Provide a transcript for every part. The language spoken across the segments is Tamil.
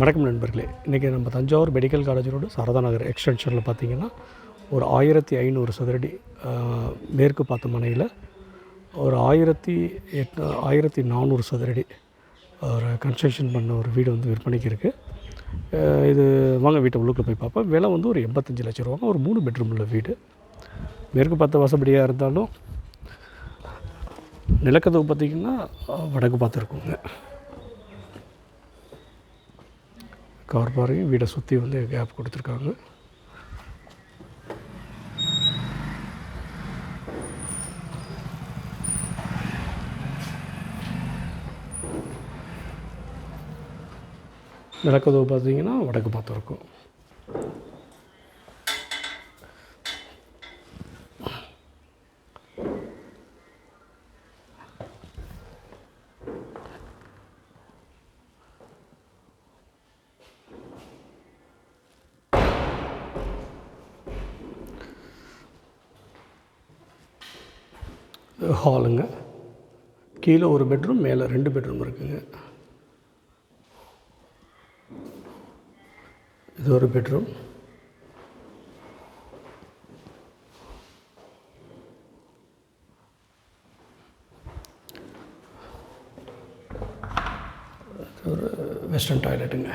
வணக்கம் நண்பர்களே. இன்றைக்கி நம்ம Thanjavur medical college road Sarada Nagar எக்ஸ்டென்ஷனில் பார்த்திங்கன்னா ஒரு 1500 சதுரடி மேற்கு பார்த்த மனையில் ஒரு 1400 சதுரடி ஒரு கன்ஸ்ட்ரக்ஷன் பண்ண ஒரு வீடு வந்து விற்பனைக்கு இருக்குது. இது வாங்க வீட்டை உள்ளுக்குள்ளே போய் பார்ப்போம். விலை வந்து ஒரு 85 லட்ச ரூபாங்க. ஒரு 3 பெட்ரூம் உள்ள வீடு. மேற்கு பார்த்த வசதியாக இருந்தாலும் நிலக்கதவு பார்த்திங்கன்னா வடக்கு பார்த்துருக்குங்க. கார் பார்க்கிங், வீடை சுற்றி வந்து கேப் கொடுத்துருக்காங்க. நிலக்கதவு பார்த்தீங்கன்னா வடக்கு பார்த்து இருக்கும். ஹாலுங்க. கீழே ஒரு பெட்ரூம், மேலே 2 பெட்ரூம் இருக்குங்க. இது ஒரு பெட்ரூம். ஒரு வெஸ்டர்ன் டாய்லெட்டுங்க.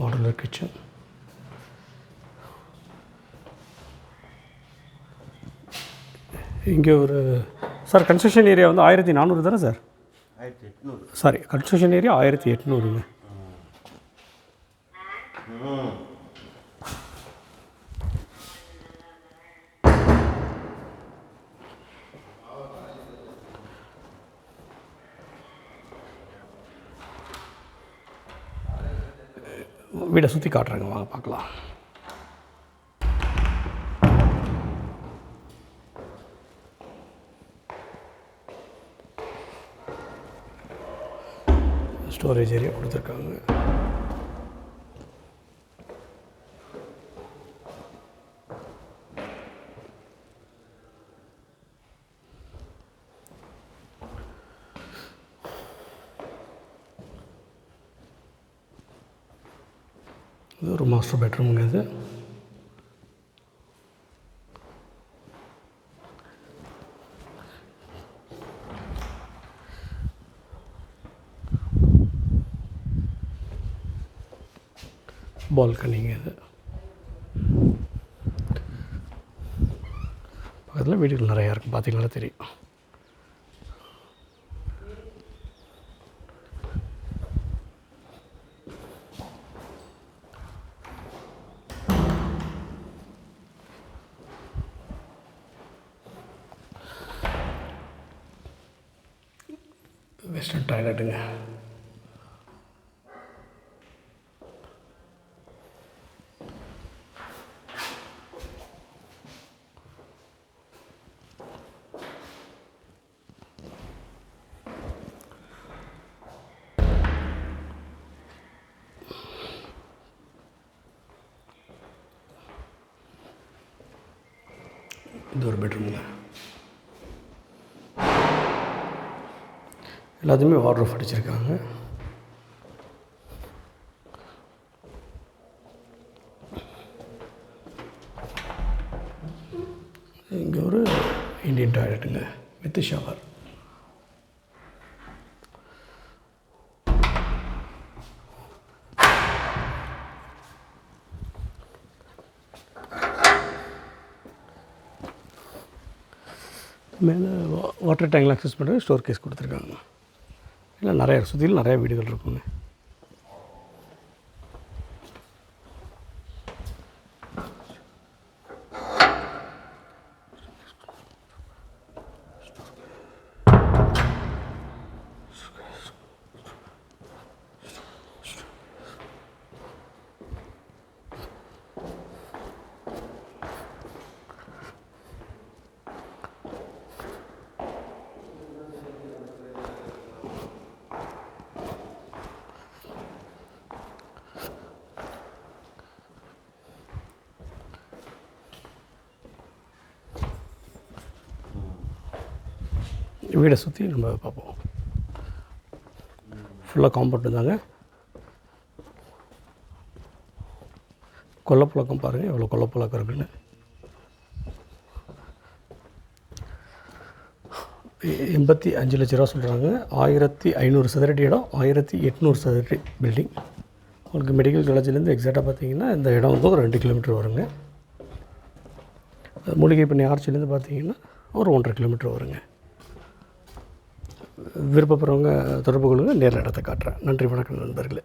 Modular kitchen. இங்கே ஒரு சார் கன்ஸ்ட்ரக்ஷன் ஏரியா வந்து 1400 தானே சார்? 1800. சாரி, கன்ஸ்ட்ரக்ஷன் ஏரியா 1800ங்க. வீடை சுற்றி காட்டுறாங்க, வாங்க பார்க்கலாம். ஸ்டோரேஜ் ஏரியா கொடுத்துருக்காங்க. இது ஒரு மாஸ்டர் பெட்ரூமுங்க. இது பால்கனிங்க. இது பக்கத்தில் வீடுகள் நிறையா இருக்குது, பார்த்தீங்கன்னா தெரியும். வெஸ்டர்ன் டாய்லெட்டுங்க. இது ஒரு பெட்ரூமுங்க. எல்லாத்தையுமே வார்ட்ரோப் அடிச்சிருக்காங்க. இங்கே ஒரு இந்தியன் டாய்லெட்டுங்க வித் ஷவர். மேலே வாட்டர் டேங்க்லாம் அக்சஸ் பண்ணுறது ஸ்டோர் கேஸ் கொடுத்துருக்காங்க. இல்லை நிறையா சுற்றிலும் நிறையா வீடுகள் இருக்குங்க. வீடை சுற்றி நம்ம பார்ப்போம். ஃபுல்லாக காம்பவுண்டு தாங்க. கொல்லப்பழக்கம் பாருங்கள் எவ்வளோ கொல்லப்பழக்கம் இருக்குன்னு. 85 லட்ச ரூபா சொல்கிறாங்க. 1500 சதுரடி இடம், 1800 சதுரடி பில்டிங். உங்களுக்கு மெடிக்கல் காலேஜ்லேருந்து எக்ஸாக்டாக பார்த்தீங்கன்னா இந்த இடம் வந்து ஒரு 2 கிலோமீட்டர் வருங்க. மூலிகை பண்ணி ஆர்ச்சிலேருந்து பார்த்தீங்கன்னா ஒரு 1.5 கிலோமீட்டர் வருங்க. விருப்பப்படுறவங்க தொடர்பு கொள்ளுங்கள், நேரில் இடத்த காட்டுறேன். நன்றி, வணக்கம் நண்பர்களே.